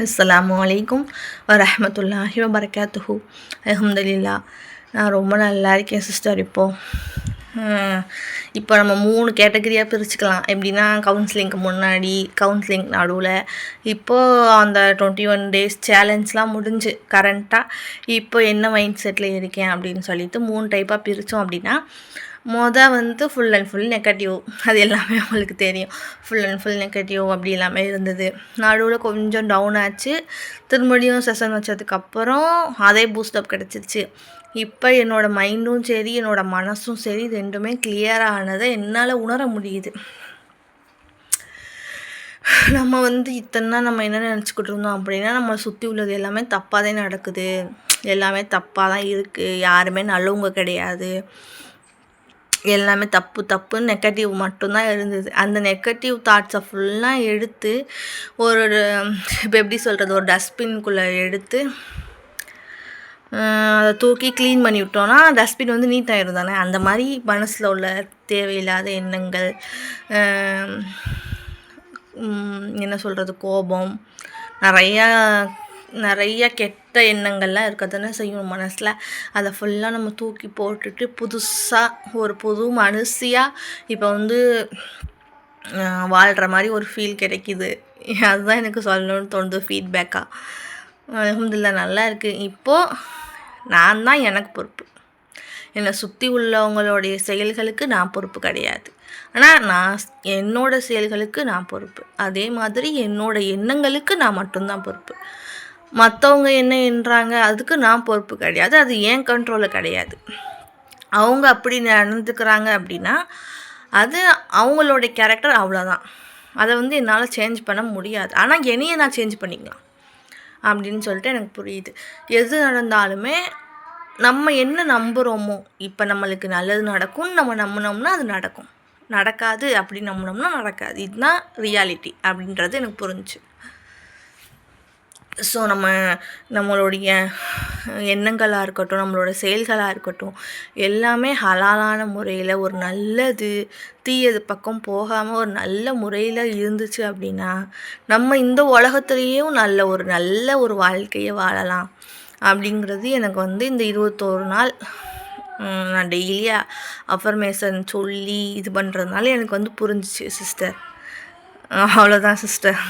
அஸ்ஸலாமு அலைக்கும் வரஹ்மத்துல்லாஹி வபரகாத்துஹு. அல்ஹம்துலில்லாஹ். நான் ரொம்ப நல்லா இருக்கேன் சிஸ்டர். இப்போ நம்ம 3 கேட்டகரியாக பிரிச்சுக்கலாம். எப்படின்னா, கவுன்சிலிங்க்கு முன்னாடி, கவுன்சிலிங் நடுவில், இப்போது அந்த 21 டேஸ் சேலஞ்ச்லாம் முடிஞ்சு கரண்ட்டாக இப்போ என்ன மைண்ட் செட்டில் இருக்கேன் அப்படின்னு சொல்லிட்டு 3 டைப்பாக பிரித்தோம். அப்படின்னா, ஃபுல் அண்ட் ஃபுல் நெகட்டிவ். அது எல்லாமே உங்களுக்கு தெரியும். ஃபுல் அண்ட் ஃபுல் நெகட்டிவ் அப்படி எல்லாமே இருந்தது. நடுவில் கொஞ்சம் டவுன் ஆச்சு. திரும்படியும் செஷன் வச்சதுக்கப்புறம் அதே பூஸ்டப் கிடச்சிருச்சு. இப்போ என்னோடய மைண்டும் சரி, என்னோடய மனசும் சரி, ரெண்டுமே கிளியராக ஆனதை என்னால் உணர முடியுது. நம்ம இத்தனை நம்ம என்ன நினச்சிக்கிட்டு இருந்தோம் அப்படின்னா, நம்மளை சுற்றி உள்ளது எல்லாமே தப்பாக தான் நடக்குது, எல்லாமே தப்பாக தான் இருக்குது, யாருமே நல்லவங்க கிடையாது, எல்லாமே தப்புன்னு நெகட்டிவ் மட்டும்தான் இருந்தது. அந்த நெகட்டிவ் தாட்ஸை ஃபுல்லாக எடுத்து இப்போ எப்படி சொல்கிறது, ஒரு டஸ்ட்பின்குள்ளே எடுத்து அதை தூக்கி க்ளீன் பண்ணி விட்டோன்னா டஸ்ட்பின் நீட் ஆகிடும் தானே. அந்த மாதிரி மனசில் உள்ள தேவையில்லாத எண்ணங்கள், என்ன சொல்கிறது, கோபம், நிறைய கெட்ட எண்ணங்கள்லாம் இருக்க தானே செய்யும் மனசில். அதை ஃபுல்லாக நம்ம தூக்கி போட்டுட்டு புதுசாக ஒரு புது மனுஷியாக இப்போ வாழ்கிற மாதிரி ஒரு ஃபீல் கிடைக்கிது. அதுதான் எனக்கு சொல்லணும்னு தோணுது ஃபீட்பேக்காக. அல்ஹம்துலில்லாஹ் நல்லா இருக்குது. இப்போது நான் தான் எனக்கு பொறுப்பு. என்னை சுற்றி உள்ளவங்களுடைய செயல்களுக்கு நான் பொறுப்பு கிடையாது. ஆனால் நான் என்னோடய செயல்களுக்கு நான் பொறுப்பு. அதே மாதிரி என்னோடய எண்ணங்களுக்கு நான் மட்டும்தான் பொறுப்பு. மற்றவங்க என்ன எண்ணுறாங்க அதுக்கு நான் பொறுப்பு கிடையாது. அது ஏன் கண்ட்ரோலில் கிடையாது. அவங்க அப்படி நடந்துக்கிறாங்க அப்படின்னா அது அவங்களுடைய கேரக்டர், அவ்வளோதான். அதை என்னால் சேஞ்ச் பண்ண முடியாது. ஆனால் என்னையை நான் சேஞ்ச் பண்ணிக்கலாம் அப்படின்னு சொல்லிட்டு எனக்கு புரியுது. எது நடந்தாலுமே நம்ம என்ன நம்புகிறோமோ, இப்போ நம்மளுக்கு நல்லது நடக்கும்னு நம்ம நம்பினோம்னா அது நடக்கும், நடக்காது அப்படின்னு நம்பினோம்னா நடக்காது. இதுதான் ரியாலிட்டி அப்படின்றது எனக்கு புரிஞ்சுச்சு. ஸோ நம்மளுடைய எண்ணங்களாக இருக்கட்டும், நம்மளோட செயல்களாக இருக்கட்டும், எல்லாமே ஹலாலான முறையில் ஒரு நல்லது தீயது பக்கம் போகாமல் ஒரு நல்ல முறையில் இருந்துச்சு அப்படின்னா நம்ம இந்த உலகத்துலேயும் நல்ல ஒரு வாழ்க்கையை வாழலாம். அப்படிங்கிறது எனக்கு இந்த 21 நாள் நான் டெய்லியாக அஃபர்மேஷன் சொல்லி இது பண்ணுறதுனால எனக்கு புரிஞ்சிச்சு சிஸ்டர். அவ்வளோதான் சிஸ்டர்.